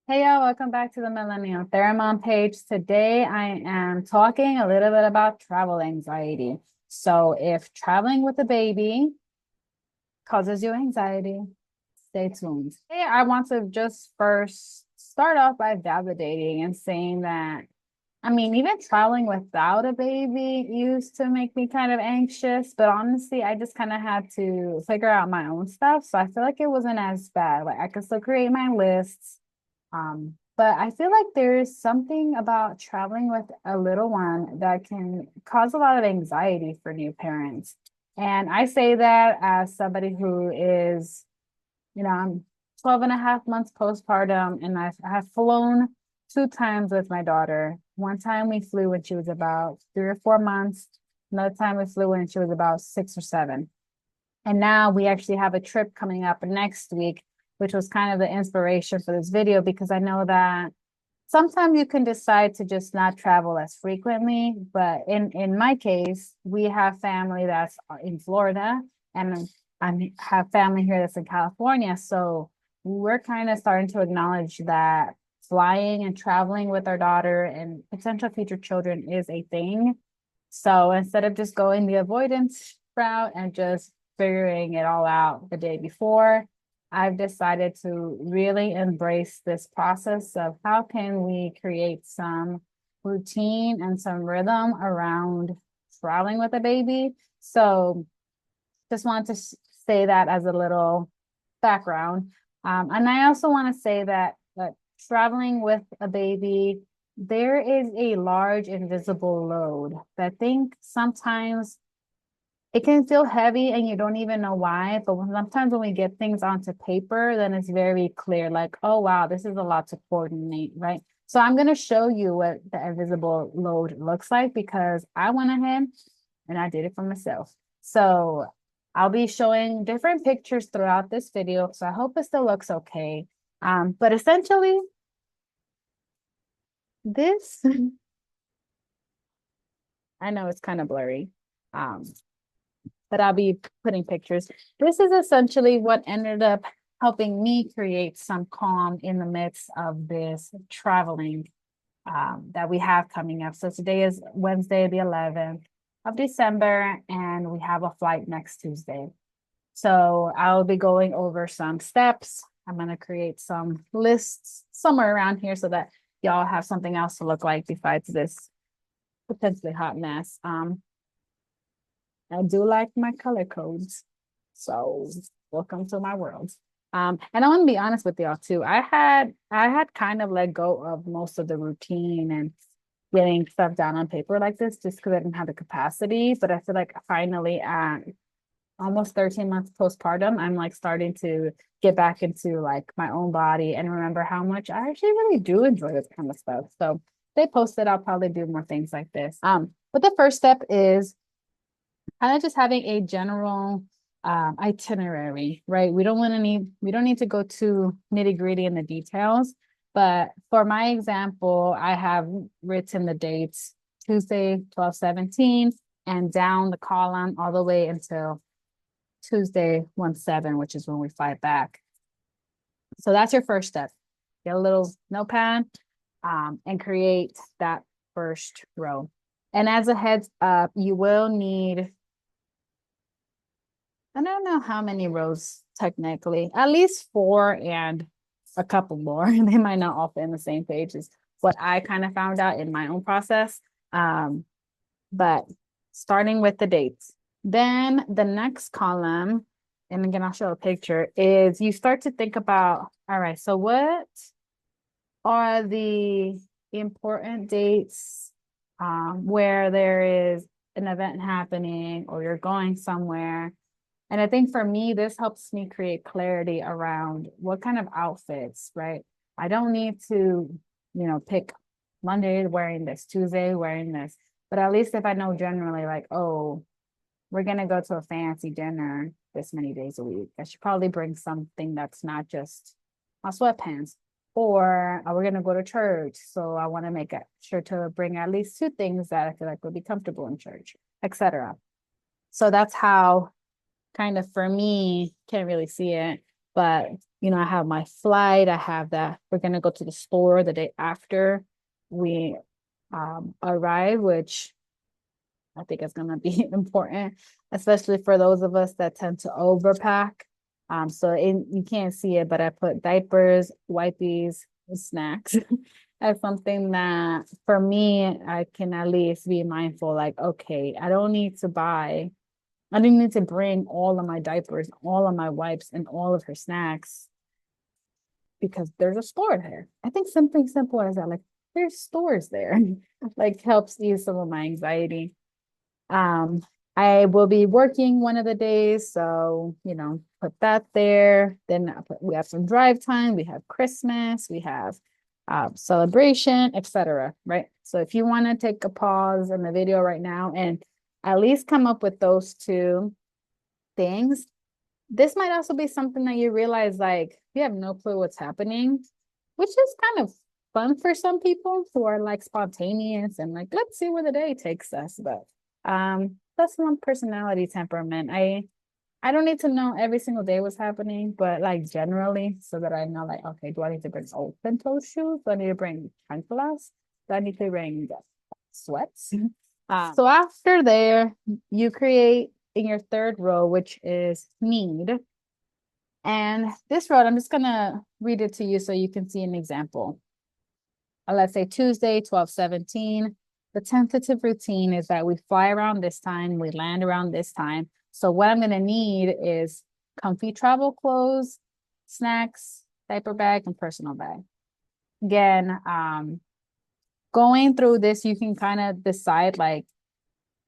Hey y'all, welcome back to the Millennial Theramon page. Today I am talking a little bit about travel anxiety. So if traveling with a baby causes you anxiety, stay tuned. Hey, I want to just first start off by validating and saying that, even traveling without a baby used to make me kind of anxious, but honestly, I just kind of had to figure out my own stuff. So I feel like it wasn't as bad. Like I could still create my lists, but I feel like there's something about traveling with a little one that can cause a lot of anxiety for new parents. And I say that as somebody who is, I'm 12 and a half months postpartum, and I have flown two times with my daughter. One time we flew when she was about 3 or 4 months. Another time we flew when she was about 6 or 7. And now we actually have a trip coming up next week, which was kind of the inspiration for this video because I know that sometimes you can decide to just not travel as frequently. But in my case, we have family that's in Florida, and I have family here that's in California. So we're kind of starting to acknowledge that flying and traveling with our daughter and potential future children is a thing. So instead of just going the avoidance route and just figuring it all out the day before, I've decided to really embrace this process of how can we create some routine and some rhythm around traveling with a baby. So just wanted to say that as a little background. And I also want to say that traveling with a baby, there is a large invisible load that I think sometimes it can feel heavy and you don't even know why. But sometimes when we get things onto paper, then it's very clear, like, oh, wow, this is a lot to coordinate, right? So I'm going to show you what the invisible load looks like because I went ahead and I did it for myself. So I'll be showing different pictures throughout this video. So I hope it still looks okay. But essentially, this, I know it's kind of blurry. Um, but I'll be putting pictures. This is essentially what ended up helping me create some calm in the midst of this traveling that we have coming up. So today is Wednesday, the 11th of December, and we have a flight next Tuesday. So I'll be going over some steps. I'm going to create some lists somewhere around here so that y'all have something else to look like besides this potentially hot mess. I do like my color codes. So welcome to my world. And I want to be honest with y'all too. I had kind of let go of most of the routine and getting stuff down on paper like this just because I didn't have the capacity. But I feel like finally at almost 13 months postpartum, I'm like starting to get back into like my own body and remember how much I actually really do enjoy this kind of stuff. So they posted, I'll probably do more things like this. But the first step is kind of just having a general itinerary, right? We don't need to go too nitty gritty in the details. But for my example, I have written the dates Tuesday, 12/17, and down the column all the way until Tuesday, 1/7, which is when we fly back. So that's your first step. Get a little notepad and create that first row. And as a heads up, you will need, I don't know how many rows technically, at least four and a couple more. They might not all fit in the same page is what I kind of found out in my own process. But starting with the dates. Then the next column, and again, I'll show a picture, is you start to think about, all right, so what are the important dates where there is an event happening or you're going somewhere. And I think for me, this helps me create clarity around what kind of outfits, right? I don't need to, pick Monday wearing this, Tuesday wearing this. But at least if I know generally, like, oh, we're going to go to a fancy dinner this many days a week, I should probably bring something that's not just my sweatpants. Or we're going to go to church. So I want to make sure to bring at least two things that I feel like would be comfortable in church, etc. So that's how kind of for me, can't really see it, But, you know, I have my flight. I have that we're going to go to the store the day after we arrive, which I think is going to be important, especially for those of us that tend to overpack. You can't see it, but I put diapers, wipes, and snacks as something that for me, I can at least be mindful, like, okay, I don't need to bring all of my diapers, all of my wipes, and all of her snacks because there's a store there. I think something simple as that, like there's stores there, like helps ease some of my anxiety. Um, I will be working one of the days, so you know, put that there. Then we have some drive time. We have Christmas. We have celebration, etc. Right. So if you want to take a pause in the video right now and at least come up with those two things, this might also be something that you realize like you have no clue what's happening, which is kind of fun for some people who are like spontaneous and like, let's see where the day takes us. But that's one personality temperament. I don't need to know every single day what's happening, but like generally, so that I know like, okay, do I need to bring open toe shoes? Do I need to bring chanclas? Do I need to bring sweats? So after there, you create in your third row, which is need. And this row, I'm just gonna read it to you so you can see an example. Let's say Tuesday, 12/17. The tentative routine is that we fly around this time, we land around this time. So what I'm gonna need is comfy travel clothes, snacks, diaper bag, and personal bag. Again, going through this, you can kind of decide like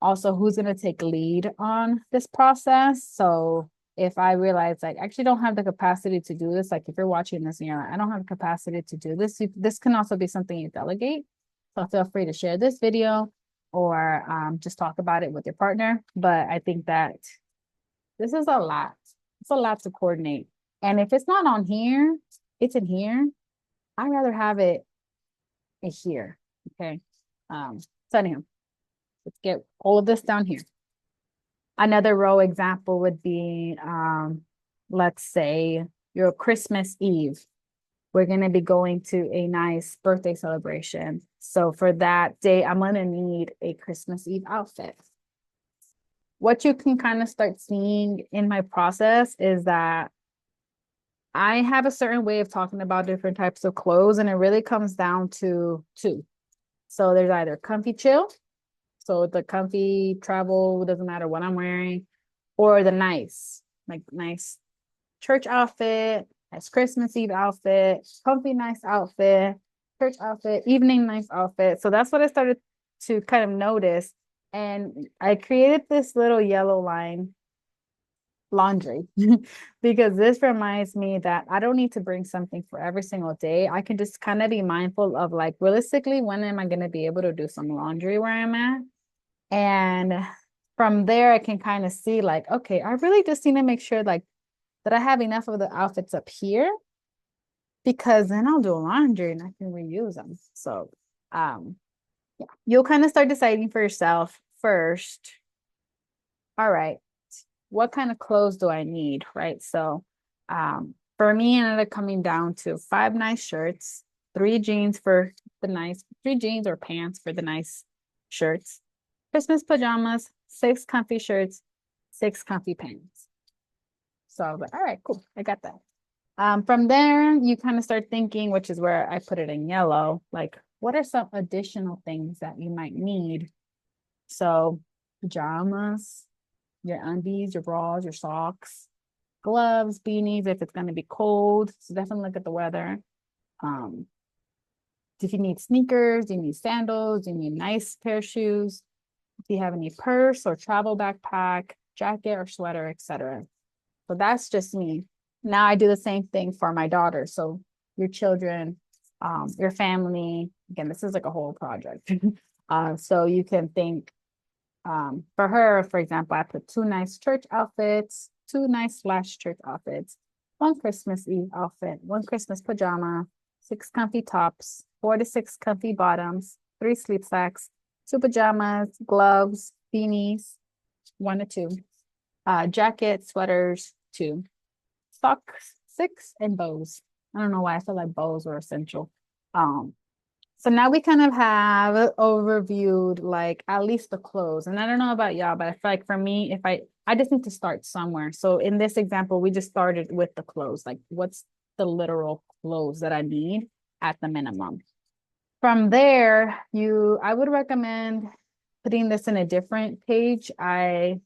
also who's going to take lead on this process. So if I realize like I actually don't have the capacity to do this, like if you're watching this and you're like, I don't have the capacity to do this, this can also be something you delegate. So feel free to share this video or just talk about it with your partner. But I think that this is a lot. It's a lot to coordinate. And if it's not on here, it's in here. I'd rather have it in here. Okay. So anyhow, let's get all of this down here. Another row example would be, let's say your Christmas Eve. We're going to be going to a nice birthday celebration. So for that day, I'm going to need a Christmas Eve outfit. What you can kind of start seeing in my process is that I have a certain way of talking about different types of clothes, and it really comes down to two. So there's either comfy chill, so the comfy travel, doesn't matter what I'm wearing, or the nice, like nice church outfit, nice Christmas Eve outfit, comfy nice outfit, church outfit, evening nice outfit. So that's what I started to kind of notice. And I created this little yellow line, laundry, because this reminds me that I don't need to bring something for every single day. I can just kind of be mindful of like, realistically, when am I going to be able to do some laundry where I'm at? And from there, I can kind of see like, okay, I really just need to make sure like that I have enough of the outfits up here, because then I'll do laundry and I can reuse them. So yeah, you'll kind of start deciding for yourself first. All right, what kind of clothes do I need? Right. So for me, it ended up coming down to 5 nice shirts, 3 jeans or pants for the nice shirts, Christmas pajamas, 6 comfy shirts, 6 comfy pants. So I was like, all right, cool. I got that. From there, you kind of start thinking, which is where I put it in yellow, like, what are some additional things that you might need? So pajamas, your undies, your bras, your socks, gloves, beanies, if it's going to be cold. So definitely look at the weather. If you need sneakers, you need sandals, you need a nice pair of shoes. If you have any purse or travel backpack, jacket or sweater, etc. So that's just me. Now I do the same thing for my daughter. So your children, your family, again, this is like a whole project. So you can think, for her, for example, I put 2 nice church outfits, 2 nice slash church outfits, 1 Christmas Eve outfit, 1 Christmas pajama, 6 comfy tops, 4 to 6 comfy bottoms, 3 sleep sacks, 2 pajamas, gloves, beanies, 1 to 2, jackets, sweaters, 2, socks, 6 and bows. I don't know why I feel like bows were essential. So now we kind of have overviewed like at least the clothes. And I don't know about y'all, but I feel like for me, if I just need to start somewhere. So in this example, we just started with the clothes. Like what's the literal clothes that I need at the minimum? From there, I would recommend putting this in a different page. I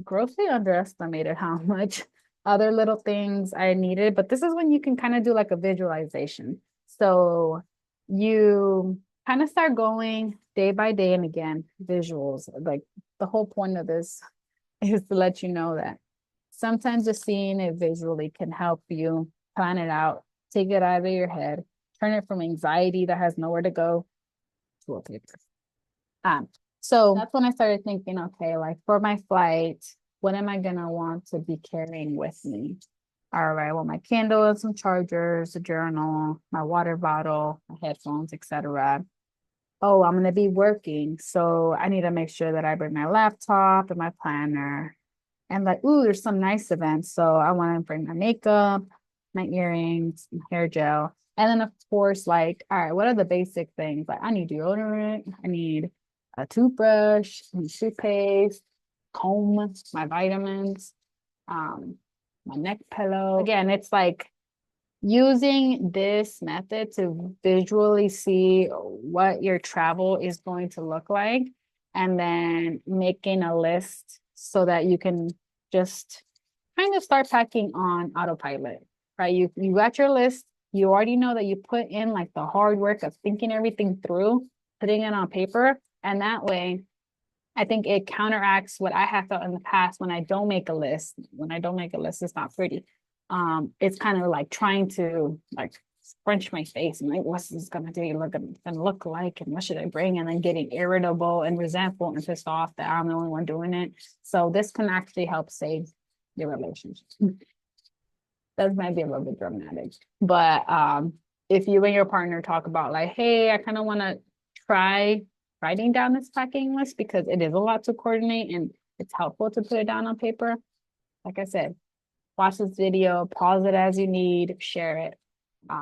grossly underestimated how much other little things I needed, but this is when you can kind of do like a visualization. So you kind of start going day by day, and again, visuals. Like the whole point of this is to let you know that sometimes just seeing it visually can help you plan it out, take it out of your head, turn it from anxiety that has nowhere to go to a paper. So that's when I started thinking, okay, like for my flight, what am I gonna want to be carrying with me? All right, well, my candle and some chargers, a journal, my water bottle, my headphones, etc. Oh, I'm gonna be working, so I need to make sure that I bring my laptop and my planner. And like, ooh, there's some nice events, so I want to bring my makeup, my earrings, my hair gel, and then of course, like, all right, what are the basic things? Like, I need deodorant, I need a toothbrush, I need toothpaste, comb, my vitamins, my neck pillow. Again, it's like using this method to visually see what your travel is going to look like, and then making a list so that you can just kind of start packing on autopilot, right? You got your list. You already know that you put in like the hard work of thinking everything through, putting it on paper, and that way I think it counteracts what I have felt in the past when I don't make a list. When I don't make a list, it's not pretty. It's kind of like trying to like scrunch my face and like, what's this gonna look like, and what should I bring? And then getting irritable and resentful and pissed off that I'm the only one doing it. So this can actually help save your relationship. That might be a little bit dramatic, but if you and your partner talk about like, hey, I kind of want to try writing down this packing list because it is a lot to coordinate and it's helpful to put it down on paper. Like I said, watch this video, pause it as you need, share it.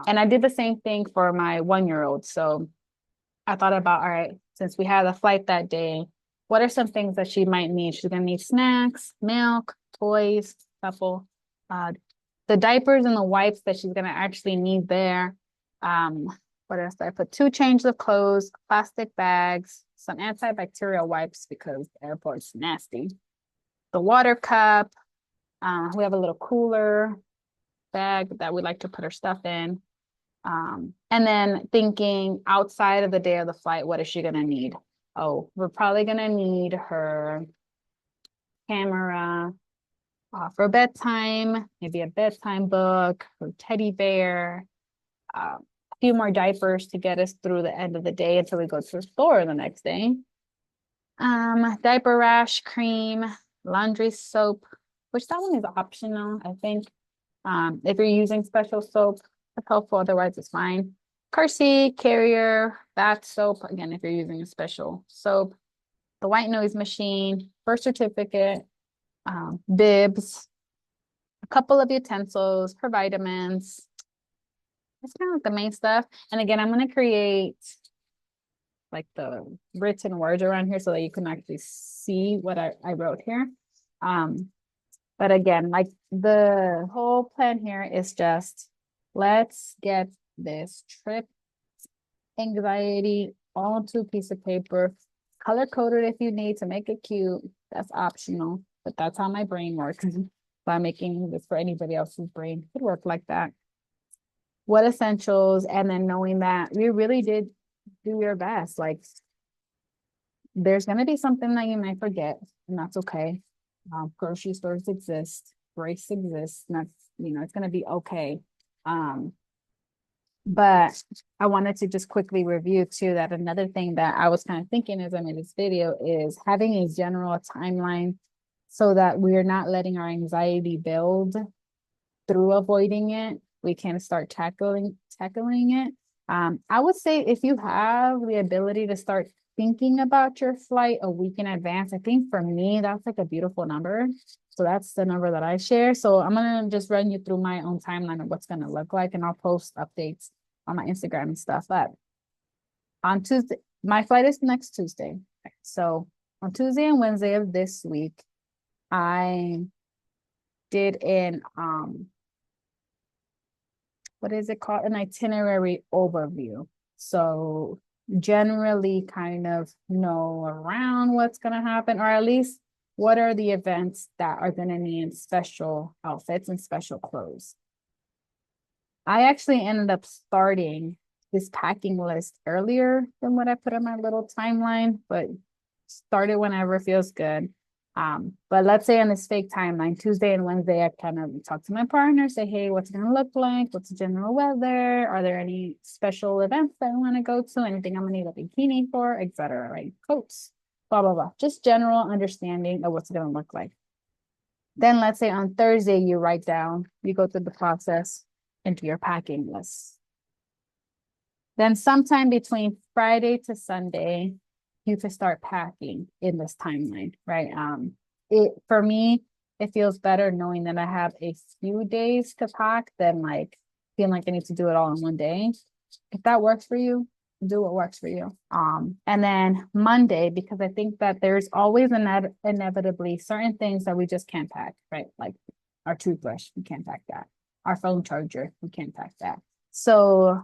And I did the same thing for my 1-year-old. So I thought about, all right, since we had a flight that day, what are some things that she might need? She's gonna need snacks, milk, toys, couple, the diapers and the wipes that she's gonna actually need there. What else did I put? 2 changes of clothes, plastic bags, some antibacterial wipes because the airport's nasty. The water cup. We have a little cooler bag that we like to put our stuff in. And then thinking outside of the day of the flight, what is she gonna need? Oh, we're probably gonna need her camera for bedtime, maybe a bedtime book, her teddy bear, a few more diapers to get us through the end of the day until we go to the store the next day. Diaper rash cream, laundry soap, which that one is optional, I think. If you're using special soap, it's helpful, otherwise it's fine. Car seat, carrier, bath soap, again, if you're using a special soap. The white noise machine, birth certificate, bibs, a couple of utensils, her vitamins. That's kind of like the main stuff. And again, I'm going to create like the written words around here so that you can actually see what I wrote here. But again, like the whole plan here is just let's get this trip anxiety onto a piece of paper, color coded if you need to make it cute. That's optional, but that's how my brain works. By making this for anybody else's brain could work like that. What essentials, and then knowing that we really did do your best. Like there's going to be something that you might forget, and that's okay. Grocery stores exist, grace exists, and that's, it's going to be okay. But I wanted to just quickly review too that another thing that I was kind of thinking as I made this video is having a general timeline so that we're not letting our anxiety build through avoiding it. We can start tackling it. I would say if you have the ability to start thinking about your flight a week in advance, I think for me, that's like a beautiful number. So that's the number that I share. So I'm gonna just run you through my own timeline of what's gonna look like, and I'll post updates on my Instagram and stuff. But on Tuesday, my flight is next Tuesday. So on Tuesday and Wednesday of this week, I did an what is it called? An itinerary overview. So generally kind of know around what's gonna happen, or at least what are the events that are gonna need special outfits and special clothes. I actually ended up starting this packing list earlier than what I put on my little timeline, but start it whenever feels good. But let's say on this fake timeline, Tuesday and Wednesday, I kind of talk to my partner, say, hey, what's it gonna look like? What's the general weather? Are there any special events that I want to go to? Anything I'm gonna need a bikini for, etc. Right? Coats, blah, blah, blah. Just general understanding of what's gonna look like. Then let's say on Thursday, you write down, you go through the process into your packing list. Then sometime between Friday to Sunday, you can start packing in this timeline, right? For me, it feels better knowing that I have a few days to pack than like feeling like I need to do it all in one day. If that works for you, do what works for you. And then Monday, because I think that there's always inevitably certain things that we just can't pack, right? Like our toothbrush, we can't pack that. Our phone charger, we can't pack that. So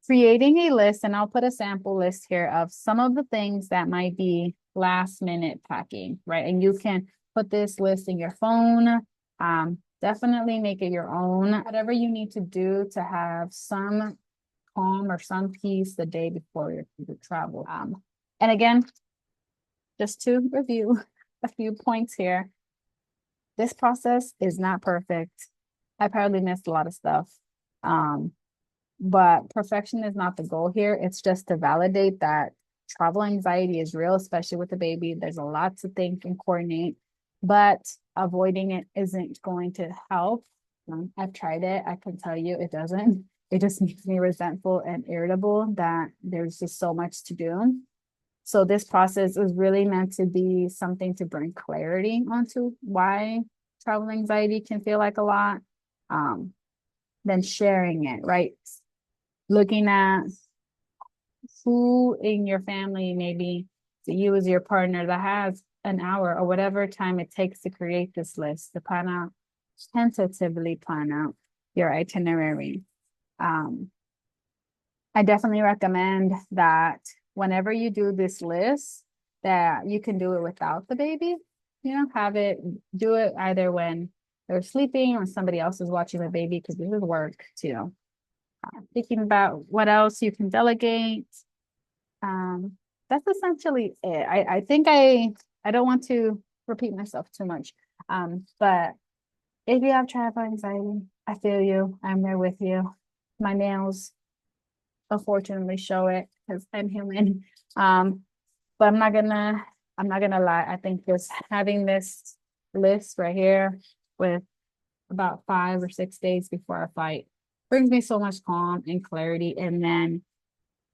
creating a list, and I'll put a sample list here of some of the things that might be last minute packing, right? And you can put this list in your phone. Definitely make it your own. Whatever you need to do to have some calm or some peace the day before you travel. And again, just to review a few points here, this process is not perfect. I probably missed a lot of stuff. But perfection is not the goal here. It's just to validate that travel anxiety is real, especially with the baby. There's a lot to think and coordinate, but avoiding it isn't going to help. I've tried it. I can tell you it doesn't. It just makes me resentful and irritable that there's just so much to do. So this process is really meant to be something to bring clarity onto why travel anxiety can feel like a lot. Then sharing it, right? Looking at who in your family, maybe you as your partner, that has an hour or whatever time it takes to create this list, to tentatively plan out your itinerary. I definitely recommend that whenever you do this list, that you can do it without the baby. Do it either when they're sleeping or somebody else is watching the baby, because this is work too. Thinking about what else you can delegate. That's essentially it. I think I don't want to repeat myself too much. But if you have travel anxiety, I feel you. I'm there with you. My nails unfortunately show it because I'm human. But I'm not gonna lie. I think just having this list right here with about 5 or 6 days before our flight brings me so much calm and clarity. And then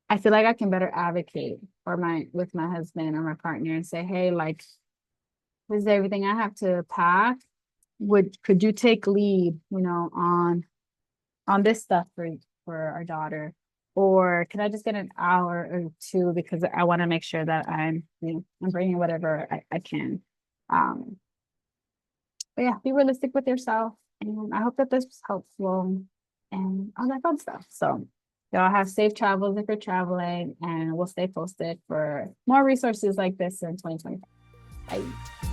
I feel like I can better advocate with my husband or my partner and say, hey, like, this is everything I have to pack. Could you take lead, on this stuff for our daughter? Or can I just get an hour or two, because I want to make sure that I'm bringing whatever I can. But yeah, be realistic with yourself. And I hope that this was helpful and all that fun stuff. So y'all have safe travels if you're traveling, and we'll stay posted for more resources like this in 2025. Bye.